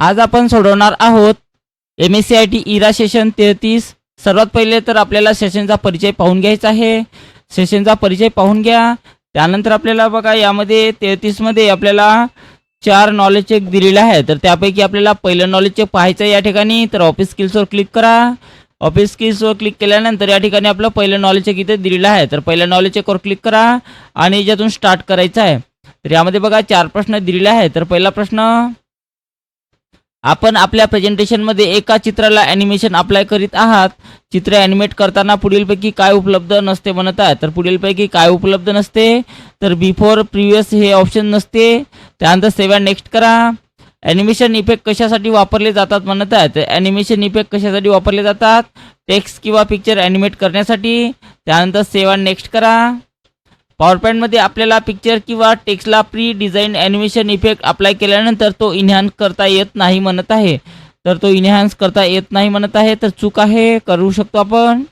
आज आपण सोडवणार आहोत MSCIT इरा सेशन 33। सर्वात पहिले तर आपल्याला सेशनचा परिचय पाहून घ्यायचा आहे। सेशनचा परिचय पाहून घ्या। त्यानंतर आपल्याला बघा यामध्ये 33 मध्ये आपल्याला 4 नॉलेज चेक दिलेले आहे। तर त्यापैकी आपल्याला पहिलं नॉलेज चेक पाहायचं आहे या ठिकाणी। तर ऑफिस स्किल्सवर क्लिक करा। ऑफिस स्किल्सवर क्लिक केल्यानंतर या ठिकाणी आपलं पहिलं नॉलेज चेक इथे दिलेलं आहे। तर पहिल्या नॉलेज चेकवर क्लिक करा आणि याच्यातून स्टार्ट करायचं आहे। तर यामध्ये बघा 4 प्रश्न दिलेले आहेत। तर पहिला प्रश्न, आपण आपल्या प्रेझेंटेशनमध्ये एका चित्राला ॲनिमेशन अप्लाय करीत आहात। चित्र ॲनिमेट करताना पुढीलपैकी काय उपलब्ध नसते म्हणत आहे। तर पुढीलपैकी काय उपलब्ध नसते, तर बिफोर प्रिव्हियस हे ऑप्शन नसते। त्यानंतर सेव्ह अँड नेक्स्ट करा। ॲनिमेशन इफेक्ट कशासाठी वापरले जातात म्हणत आहे। तर ॲनिमेशन इफेक्ट कशासाठी वापरले जातात, टेक्स्ट किंवा पिक्चर ॲनिमेट करण्यासाठी। त्यानंतर सेव्ह अँड नेक्स्ट करा। पॉवरपॉईंटमध्ये आपल्याला पिक्चर किंवा टेक्स्टला pre design animation effect apply केल्यानंतर तो इन्हान्स करता येत नाही म्हणत आहे। तर तो इन्हान्स करता येत नाही म्हणत आहे, तर चूक आहे, करू शकतो आपण।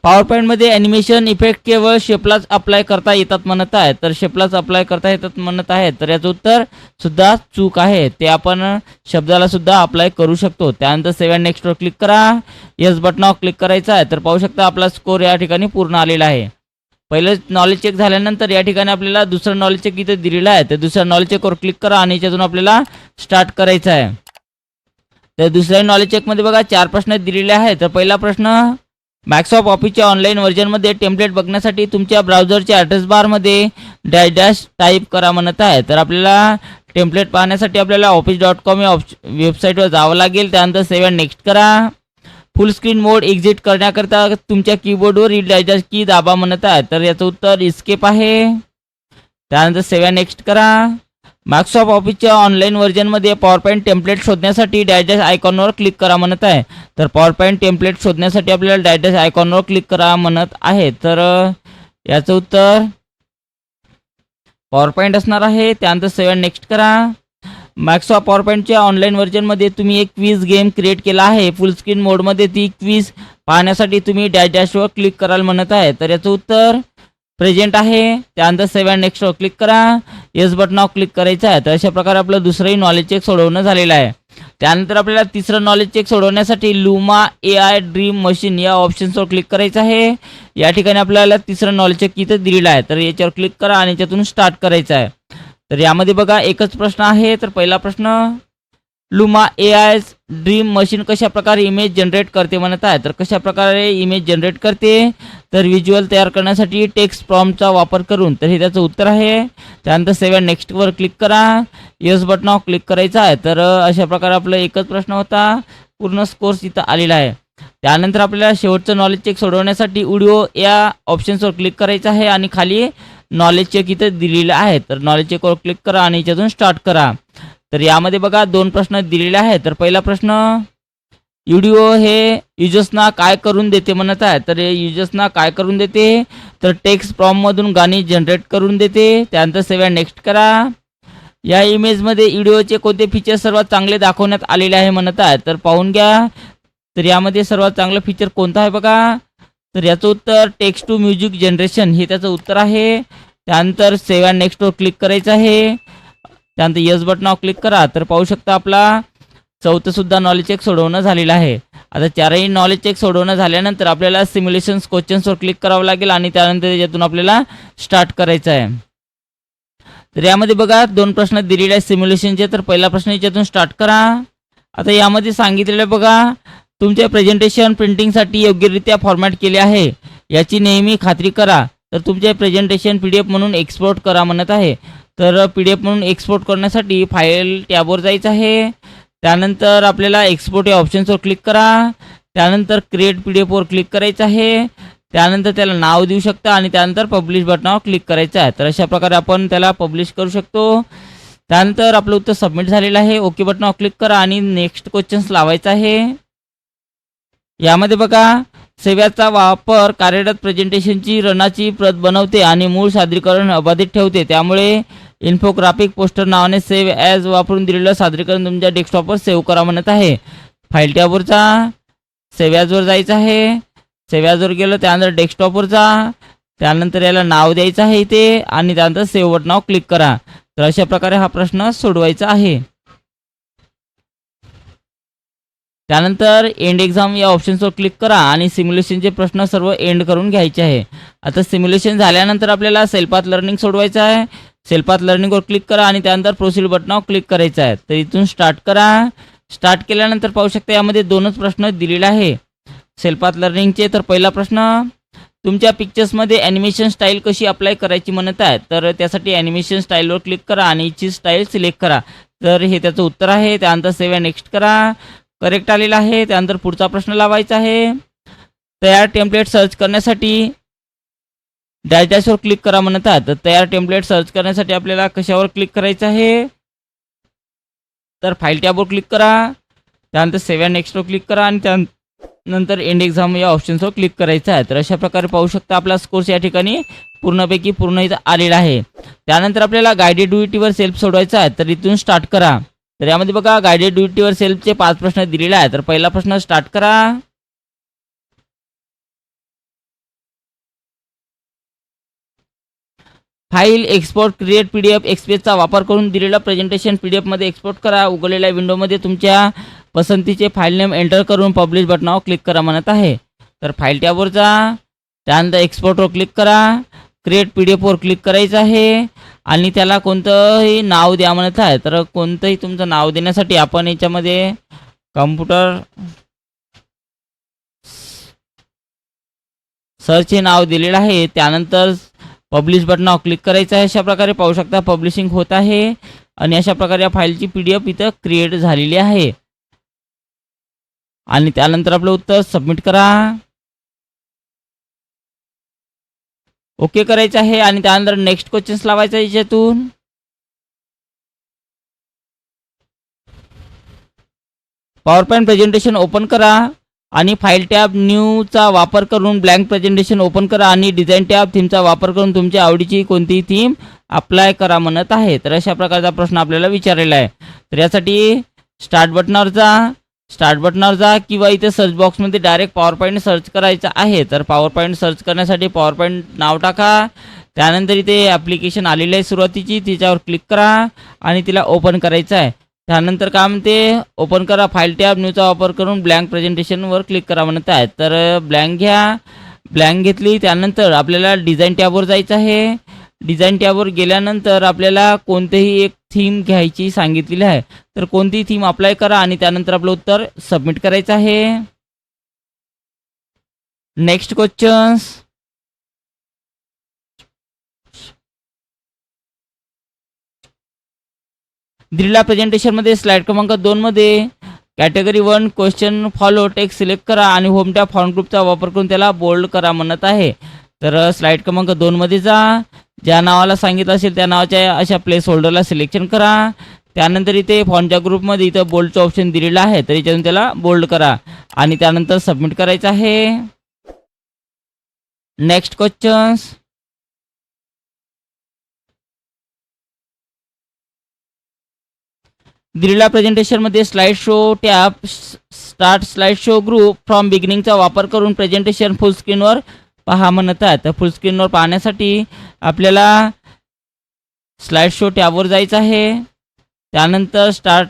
पॉवरपॉईंटमध्ये ॲनिमेशन इफेक्ट केवळ शेपलाच अप्लाय करता येतात म्हणत आहे। तर शेपलाच अप्लाय करता येतात म्हणत आहे, तर याचं उत्तर सुद्धा चूक आहे। ते आपण शब्दाला सुद्धा अप्लाय करू शकतो। त्यानंतर सेव्ह अँड नेक्स्टवर क्लिक करा। येस बटनावर क्लिक करायचं आहे। तर पाहू शकता आपला स्कोर या ठिकाणी पूर्ण आलेला आहे। पहिलं नॉलेज चेक झाल्यानंतर या ठिकाणी आपल्याला दुसरं नॉलेज चेक इथे दिलेलं आहे। तर दुसऱ्या नॉलेज चेकवर क्लिक करा आणि याच्यातून आपल्याला स्टार्ट करायचं आहे। तर दुसऱ्या नॉलेज चेकमध्ये बघा 4 प्रश्न दिलेले आहेत। तर पहिला प्रश्न, मायक्रोसॉफ्ट ऑफिसच्या ऑनलाईन व्हर्जनमध्ये टेम्पलेट बघण्यासाठी तुमच्या ब्राउझरच्या ॲड्रेस बारमध्ये डॅश डॅश टाईप करा म्हणत आहे। तर आपल्याला टेम्पलेट पाहण्यासाठी आपल्याला office.com या वेबसाईटवर जावं लागेल। त्यानंतर सेव्ह अँड नेक्स्ट करा। फुल स्क्रीन मोड एक्झिट करण्याकरता तुमच्या कीबोर्डवर डॅश डॅश की दाबा म्हणत आहे। तर याचं उत्तर इस्केप आहे। त्यानंतर सेव्ह अँड नेक्स्ट करा। मायक्रोसॉफ्ट ऑफिसच्या ऑनलाईन व्हर्जनमध्ये पॉवरपॉईंट टेम्पलेट शोधण्यासाठी डॅश डॅश आयकॉनवर क्लिक करा म्हणत आहे। तर पॉवरपॉईंट टेम्पलेट शोधण्यासाठी आपल्याला डॅश डॅश आयकॉनवर क्लिक करा म्हणत आहे। तर याचं उत्तर पॉवरपॉईंट असणार आहे। त्यानंतर सेव्ह अँड नेक्स्ट करा। मायक्रोसॉफ्ट पॉवरपॉईंटच्या ऑनलाईन व्हर्जनमध्ये तुम्ही एक क्विज गेम क्रिएट केला आहे। फुल स्क्रीन मोडमध्ये ती क्विज पाहण्यासाठी तुम्ही डॅश डॅशवर क्लिक कराल म्हणत आहे। तर याचं उत्तर प्रेझेंट आहे। त्यानंतर सेव्ह अँड नेक्स्टवर क्लिक करा। येस बटनावर क्लिक करायचं आहे। तर अशा प्रकारे आपलं दुसरंही नॉलेज चेक सोडवणं झालेलं आहे। त्यानंतर आपल्याला तिसरं नॉलेज चेक सोडवण्यासाठी लुमा AI ड्रीम मशीन या ऑप्शन्सवर क्लिक करायचं आहे। या ठिकाणी आपल्याला तिसरं नॉलेज चेक इथं दिलेलं आहे। तर याच्यावर क्लिक करा आणि याच्यातून स्टार्ट करायचं आहे। तर यामध्ये बघा एकच प्रश्न आहे। तर पहिला प्रश्न, लुमा AI ड्रीम मशीन कशा प्रकारे इमेज जनरेट करते म्हणत आहे। तर कशा प्रकारे इमेज जनरेट करते, तर व्हिज्युअल तयार करण्यासाठी टेक्स्ट प्रॉम्प्टचा वापर करून। तर हे त्याचं उत्तर आहे। त्यानंतर सेव्ह अँड नेक्स्टवर क्लिक करा। येस बटनावर क्लिक करायचं आहे। तर अशा प्रकारे आपला एकच प्रश्न होता, पूर्ण स्कोर्स इथं आलेला आहे। त्यानंतर आपल्याला शेवटचं नॉलेज चेक सोडवण्यासाठी व्हिडिओ या ऑप्शन्सवर क्लिक करायचं आहे आणि खाली नॉलेज चेक इथं दिलेलं आहे। तर नॉलेज चेकवर क्लिक करा आणि याच्यातून स्टार्ट करा। तर यामध्ये बघा 2 प्रश्न दिलेले आहेत। तर पहिला प्रश्न, व्हिडिओ हे युजर्सना काय करून देते म्हणत आहे। तर युजर्सना काय करून देते, तर टेक्स्ट प्रॉम्प्टमधून गाणी जनरेट करून देते। त्यानंतर सेव्ह अँड नेक्स्ट करा। या इमेजमध्ये व्हिडिओचे कोणते फीचर सर्वात चांगले दाखवण्यात आलेले आहे म्हणत आहे। तर पाहून घ्या। तर यामध्ये सर्वात चांगलं फीचर कोणतं आहे बघा, तर याचं उत्तर टेक्स्ट टू म्युझिक जनरेशन हे त्याचं उत्तर आहे। त्यानंतर सेव्ह अँड नेक्स्टवर क्लिक करायचं आहे। त्यानंतर येस बटनावर क्लिक करा। तर पाहू शकता आपला चौथं सुद्धा नॉलेज चेक सोडवणं झालेलं आहे। आता 4ही नॉलेज चेक सोडवणं झाल्यानंतर आपल्याला सिम्युलेशन्स क्वेश्चन्सवर क्लिक करावं लागेल आणि त्यानंतर यातून आपल्याला स्टार्ट करायचं आहे। तर यामध्ये बघा 2 प्रश्न दिलेले आहेत सिम्युलेशनचे। तर पहिला प्रश्न याच्यातून स्टार्ट करा। आता यामध्ये सांगितलेलं बघा, तुमचे प्रेझेंटेशन प्रिंटिंगसाठी योग्यरित्या फॉर्मॅट केले आहे याची नेहमी खात्री करा। तर तुमचे प्रेझेंटेशन PDF म्हणून एक्सपोर्ट करा म्हणत आहे। तर PDF म्हणून एक्सपोर्ट करण्यासाठी फाईल टॅबवर जायचं आहे। त्यानंतर आपल्याला एक्सपोर्ट या ऑप्शन्सवर क्लिक करा। त्यानंतर क्रिएट PDFवर क्लिक करायचं आहे। त्यानंतर त्याला नाव देऊ शकता आणि त्यानंतर पब्लिश बटनावर क्लिक करायचं आहे। तर अशा प्रकारे आपण त्याला पब्लिश करू शकतो। त्यानंतर आपलं उत्तर सबमिट झालेलं आहे। ओके बटनावर क्लिक करा आणि नेक्स्ट क्वेश्चन्स लावायचा आहे। यामध्ये बघा, सेव्हचा वापर कार्यरत प्रेझेंटेशनची रनाची प्रत बनवते आणि मूळ सादरीकरण अबाधित ठेवते। त्यामुळे इन्फोग्राफिक पोस्टर नावाने सेव्ह ॲज वापरून दिलेलं सादरीकरण तुमच्या डेस्कटॉपवर सेव्ह करा म्हणत आहे। फाईल टॅबवर जा, सेव्ह ॲजवर जायचं आहे। सेव्ह ॲजवर गेलं त्यानंतर डेस्कटॉपवर जा। त्यानंतर याला नाव द्यायचं आहे इथे आणि त्यानंतर सेव्ह बटनावर क्लिक करा। तर अशा प्रकारे हा प्रश्न सोडवायचा आहे। त्यानंतर एंड एक्झाम या ऑप्शन्सवर क्लिक करा आणि सिम्युलेशनचे प्रश्न सर्व एंड करून घ्यायचे आहे. आता सिम्युलेशन झाल्यानंतर आपल्याला सेल्फ लर्निंग सोडवायचं आहे. सेल्फ लर्निंगवर क्लिक करा आणि त्यानंतर प्रोसीड बटनावर क्लिक करायचं आहे. तर इथून स्टार्ट करा. स्टार्ट केल्यानंतर पाहू शकता यामध्ये दोनच प्रश्न दिलेले आहे सेल्फ लर्निंगचे. तर पहिला प्रश्न, तुमच्या पिक्चर्समध्ये ॲनिमेशन स्टाईल कशी अप्लाय करायची म्हणत आहे. तर त्यासाठी ॲनिमेशन स्टाईलवर क्लिक करा आणि इथची स्टाईल सिलेक्ट करा. तर हे त्याचं उत्तर आहे. त्यानंतर सेव्ह नेक्स्ट करा. करेक्ट आलेला आहे. त्यानंतर पुढचा प्रश्न लावायचा आहे. तयार टेम्पलेट सर्च करण्यासाठी डॅशवर क्लिक करा म्हणत आहे. तर तयार टेम्पलेट सर्च करण्यासाठी आपल्याला कशावर क्लिक करायचं आहे. तर फाईल टॅबवर क्लिक करा. त्यानंतर सेव्ह नेक्स्टवर क्लिक करा आणि त्यानंतर एंड एक्झाम या ऑप्शन्सवर क्लिक करायचं आहे. तर अशा प्रकारे पाहू शकता आपला स्कोर्स या ठिकाणी पूर्णपैकी पूर्ण इथं आलेला आहे. त्यानंतर आपल्याला गायडेड ड्युटीवर सेल्फ सोडवायचा आहे. तर इथून स्टार्ट करा. तर यामध्ये बघा गायडेड ड्युटीवर सेल्फचे 5 प्रश्न दिलेले आहेत. तर पहिला प्रश्न स्टार्ट करा. फाईल एक्सपोर्ट क्रिएट PDF एक्सप्रेसचा वापर करून दिलेला प्रेझेंटेशन PDF मध्ये एक्सपोर्ट करा. उघडलेल्या विंडोमध्ये तुमच्या पसंतीचे फाईल नेम एंटर करून पब्लिश बटनावर क्लिक करा म्हणत आहे. तर फाईल टॅबवर जा. त्यानंतर एक्सपोर्टवर क्लिक करा. क्रिएट PDFवर क्लिक करायचं आहे आणि त्याला कोणतंही नाव द्या म्हणत आहे. तर कोणतंही तुमचं नाव देण्यासाठी आपण याच्यामध्ये कम्प्युटर सर्च हे नाव दिलेलं आहे. त्यानंतर पब्लिश बटनावर क्लिक करायचं आहे. अशा प्रकारे पाहू शकता पब्लिशिंग होत आहे आणि अशा प्रकारे या फाईलची PDF इथं क्रिएट झालेली आहे. आणि त्यानंतर आपलं उत्तर सबमिट करा. ओके करायचं आहे आणि त्यानंतर नेक्स्ट क्वेश्चन्स लावायचा आहे याच्यातून. पॉवर पॉईंट प्रेझेंटेशन ओपन करा आणि फाईल टॅब न्यूचा वापर करून ब्लँक प्रेझेंटेशन ओपन करा आणि डिझाईन टॅब थीमचा वापर करून तुमच्या आवडीची कोणतीही थीम अप्लाय करा म्हणत आहे. तर अशा प्रकारचा प्रश्न आपल्याला विचारलेला आहे. तर यासाठी स्टार्ट बटनावर जा किंवा इथे सर्च बॉक्समध्ये डायरेक्ट पॉवर पॉईंट सर्च करायचं आहे. तर पॉवर पॉईंट सर्च करण्यासाठी पॉवर पॉईंट नाव टाका. त्यानंतर इथे ॲप्लिकेशन आलेली आहे सुरुवातीची, तिच्यावर क्लिक करा आणि तिला ओपन करायचं आहे. त्यानंतर काय म्हणते, ओपन करा फाईल टॅब न्यूचा वापर करून ब्लँक प्रेझेंटेशनवर क्लिक करा म्हणत आहे. तर ब्लँक घ्या. ब्लँक घेतली. त्यानंतर आपल्याला डिझाईन टॅबवर जायचं आहे. डिझाईन टॅबवर गेल्यानंतर आपल्याला कोणतेही एक थीम घ्यायची सांगितलेली आहे. तर कोणतीही थीम अप्लाय करा आणि त्यानंतर आपलं उत्तर सबमिट करायचं आहे. Next questions. दिलेल्या प्रेझेंटेशनमध्ये स्लाइड क्रमांक 2 मध्ये category 1 question follow text select करा आणि होम टॅब फॉन्ट ग्रुपचा वापर करून त्याला बोल्ड करा म्हणत आहे. तर स्लाइड क्रमांक 2 मध्ये जा. ज्या नावाला सांगितलं असेल त्या नावाच्या अशा प्लेस होल्डरला सिलेक्शन करा. त्यानंतर इथे फॉन्टच्या ग्रुपमध्ये इथं बोल्डचं ऑप्शन दिलेलं आहे. तर याच्यातून त्याला बोल्ड करा आणि त्यानंतर सबमिट करायचं आहे. Next questions. दिलेल्या प्रेझेंटेशनमध्ये slide show tab start slide show group from बिगिनिंगचा वापर करून प्रेझेंटेशन फुल स्क्रीनवर पहा म्हणत आहे. तर फुल स्क्रीनवर पाहण्यासाठी आपल्याला स्लाइड शो टॅबवर जायचं आहे. त्यानंतर स्टार्ट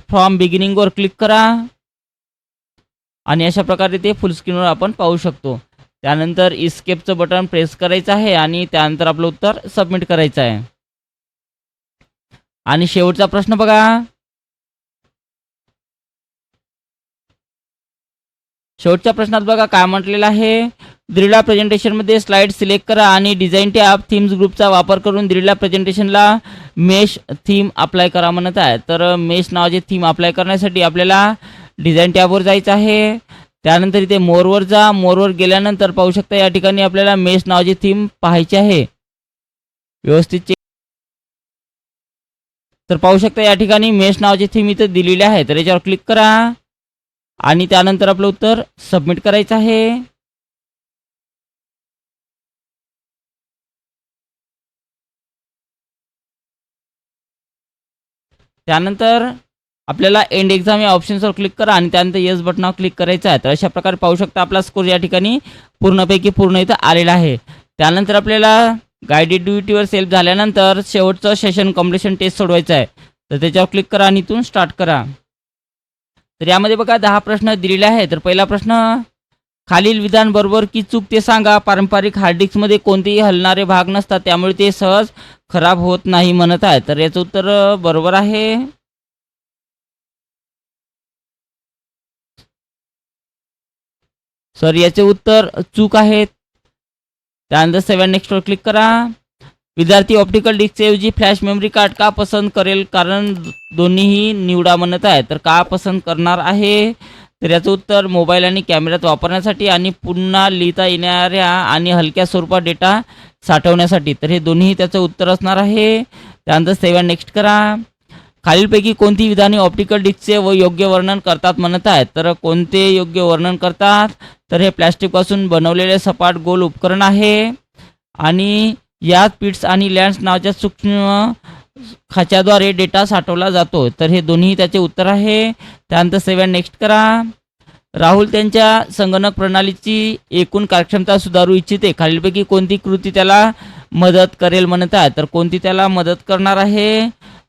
फ्रॉम बिगिनिंगवर क्लिक करा आणि अशा प्रकारे ते फुल स्क्रीनवर आपण पाहू शकतो. त्यानंतर इस्केपचं बटन प्रेस करायचं आहे आणि त्यानंतर आपलं उत्तर सबमिट करायचं आहे. आणि शेवटचा प्रश्न बघा. शेवटच्या प्रश्नात बघा काय म्हटलेलं आहे. दिलेल्या प्रेझेंटेशनमध्ये स्लाइड सिलेक्ट करा आणि डिझाईन टॅब थीम्स ग्रुपचा वापर करून दिलेल्या प्रेझेंटेशनला मेश थीम अप्लाय करा म्हणत आहे. तर मेश नावाचे थीम अप्लाय करण्यासाठी आपल्याला डिझाईन टॅबवर जायचं आहे. त्यानंतर इथे मोरवर जा. मोरवर गेल्यानंतर पाहू शकता या ठिकाणी आपल्याला मेश नावाची थीम पाहायची आहे. व्यवस्थित तर पाहू शकता या ठिकाणी मेश नावाची थीम इथं दिलेली आहे. तर याच्यावर क्लिक करा आणि त्यानंतर आपलं उत्तर सबमिट करायचं आहे. त्यानंतर आपल्याला एंड एक्झाम या ऑप्शन्सवर क्लिक करा आणि त्यानंतर येस बटनावर क्लिक करायचं आहे. तर अशा प्रकारे पाहू शकता आपला स्कोर या ठिकाणी पूर्णपैकी पूर्ण इथं आलेला आहे. त्यानंतर आपल्याला गायडेड ड्युटीवर सेल्फ झाल्यानंतर शेवटचं सेशन कम्प्लिशन टेस्ट सोडवायचं आहे. तर त्याच्यावर क्लिक करा आणि इथून स्टार्ट करा. तर यामध्ये बघा 10 प्रश्न दिलेले आहेत. तर पहिला प्रश्न, खालील विधान बरोबर की चूक ते सांगा. पारंपरिक हार्ड डिस्कमध्ये कोणतेही हलणारे भाग नसतात, त्यामुळे ते सहज खराब होत नाही म्हणत आहे. तर याचं उत्तर बरोबर आहे. सर याचे उत्तर चूक आहेत. त्यानंतर 7 नेक्स्टवर क्लिक करा. विद्यार्थी ऑप्टिकल डिस्कऐवजी फ्लॅश मेमरी कार्ड का पसंत करेल? कारण दोन्हीही निवडा म्हणत आहे. तर का पसंत करणार आहे? तर याचं उत्तर मोबाईल आणि कॅमेऱ्यात वापरण्यासाठी आणि पुन्हा लिहिता येणाऱ्या आणि हलक्या स्वरूपात डेटा साठवण्यासाठी. तर हे दोन्ही त्याचं उत्तर असणार आहे. त्यानंतर 7 नेक्स्ट करा. खालीलपैकी कोणती विधाने ऑप्टिकल डिस्कचे योग्य वर्णन करतात म्हणत आहेत? तर कोणते योग्य वर्णन करतात? तर हे प्लॅस्टिकपासून बनवलेले सपाट गोल उपकरण आहे आणि यात पिट्स आणि लँड्स नावाच्या सूक्ष्म खाच्याद्वारे डेटा साठवला जातो. तर हे दोन्ही त्याचे उत्तर आहे. त्यानंतर 7 नेक्स्ट करा. राहुल त्यांच्या संगणक प्रणालीची एकूण कार्यक्षमता सुधारू इच्छिते. खालीलपैकी कोणती कृती त्याला मदत करेल म्हणत आहे? तर कोणती त्याला मदत करणार आहे?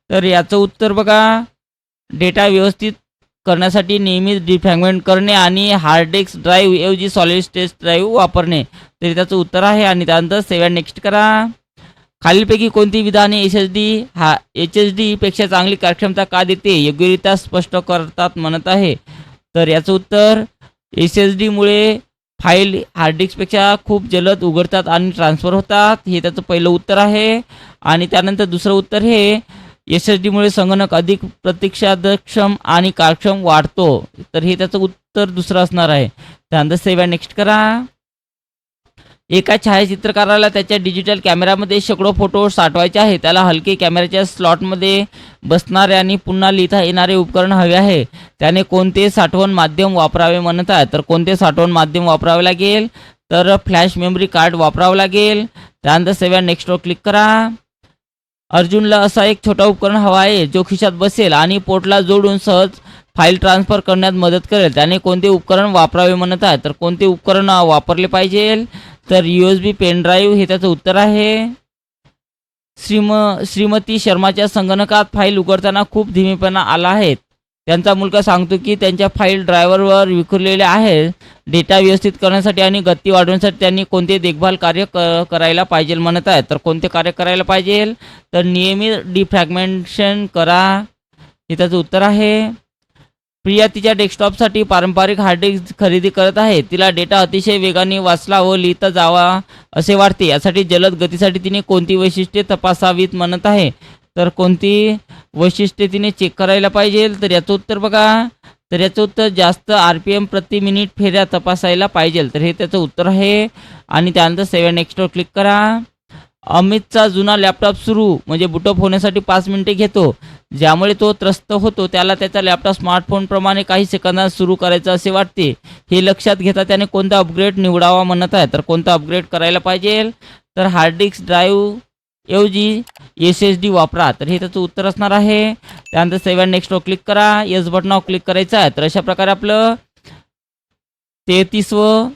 तर याचं उत्तर बघा, डेटा व्यवस्थित करण्यासाठी नेहमीच डिफ्रॅगमेंट करणे आणि हार्ड डिस्क ड्राईव्ह ऐवजी सॉलिड स्टेट ड्राईव्ह वापरणे. तर त्याचं उत्तर आहे. आणि त्यानंतर 7 नेक्स्ट करा. खालीलपैकी कोणती विधाने HSD पेक्षा चांगली कार्यक्षमता का देते? योग्यरित्या स्पष्ट करतात म्हणत आहे. तर याचं उत्तर, SSD मुळे फाईल हार्ड डिस्कपेक्षा खूप जलद उघडतात आणि ट्रान्सफर होतात. हे त्याचं पहिलं उत्तर आहे. आणि त्यानंतर दुसरं उत्तर हे, SSD मुळे संगणक अधिक प्रतीक्षाक्षम आणि कार्यक्षम वाढतो. तर हे त्याचं उत्तर दुसरं असणार आहे. त्यानंतर 7 नेक्स्ट करा. एका छायाचित्रकाराला त्याच्या डिजिटल कॅमेऱ्यामध्ये शेकडो फोटो साठवायचे आहे. त्याला हलके कॅमेऱ्याच्या स्लॉटमध्ये बसणारे आणि पुन्हा लिहिता येणारे उपकरण हवे आहे. त्याने कोणते साठवण माध्यम वापरावे म्हणत आहे? तर कोणते साठवण माध्यम वापरावे लागेल? तर फ्लॅश मेमरी कार्ड वापरावं लागेल. त्यानंतर 7 नेक्स्टवर क्लिक करा. अर्जुनला असा एक छोटा उपकरण हवा आहे जो खिशात बसेल आणि पोर्टला जोडून सहज फाईल ट्रान्सफर करण्यात मदत करेल. त्याने कोणते उपकरण वापरावे म्हणत आहे? तर कोणते उपकरण वापरले पाहिजे? तर USB पेन ड्राईव्ह हे त्याचं उत्तर आहे. श्रीमती शर्माच्या संगणकात फाईल उघडताना खूप धीमेपणा आला आहे. त्यांचा मुलगा सांगतो की त्यांच्या फाईल ड्रायव्हरवर विखुरलेले आहे. डेटा व्यवस्थित करण्यासाठी आणि गती वाढवण्यासाठी त्यांनी कोणते देखभाल कार्य करायला पाहिजे म्हणत आहे? तर कोणते कार्य करायला पाहिजे? तर नियमित डिफ्रॅगमेंटेशन करा हे त्याचं उत्तर आहे. प्रिया तिच्या डेस्कटॉपसाठी पारंपरिक हार्ड डिस्क खरेदी करत आहे. तिला डेटा अतिशय वेगाने वाचला व लिहिता जावा असे वाटते. यासाठी जलद गतीसाठी तिने कोणती वैशिष्ट्ये तपासावीत म्हणत आहे? तर कोणती वैशिष्ट्ये तिने चेक करायला पाहिजे? तर याचं उत्तर बघा, तर याचं उत्तर जास्त RPM प्रति मिनिट फेऱ्या तपासायला पाहिजे. तर हे त्याचं उत्तर आहे. आणि त्यानंतर 7 नेक्स्टवर क्लिक करा. अमितचा जुना लॅपटॉप सुरू म्हणजे बूटअप होण्यासाठी 5 मिनिटे घेतो, ज्यामुळे तो त्रस्त होतो. त्याला त्याचा लॅपटॉप स्मार्टफोनप्रमाणे काही सेकंदात सुरू करायचं असे वाटते. हे लक्षात घेता त्याने कोणता अपग्रेड निवडावा म्हणत आहे? तर कोणता अपग्रेड करायला पाहिजे? तर हार्ड डिस्क ड्राईव्ह ऐवजी SSD वापरा. तर हे त्याचं उत्तर असणार आहे. त्यानंतर 7 नेक्स्टवर क्लिक करा. येस बटनावर क्लिक करायचं आहे. तर अशा प्रकारे आपलं 33वं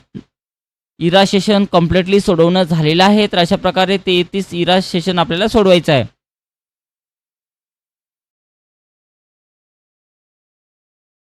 इरा सेशन कम्प्लिटली सोडवणं झालेलं आहे. तर अशा प्रकारे 33 इरा सेशन आपल्याला सोडवायचं आहे.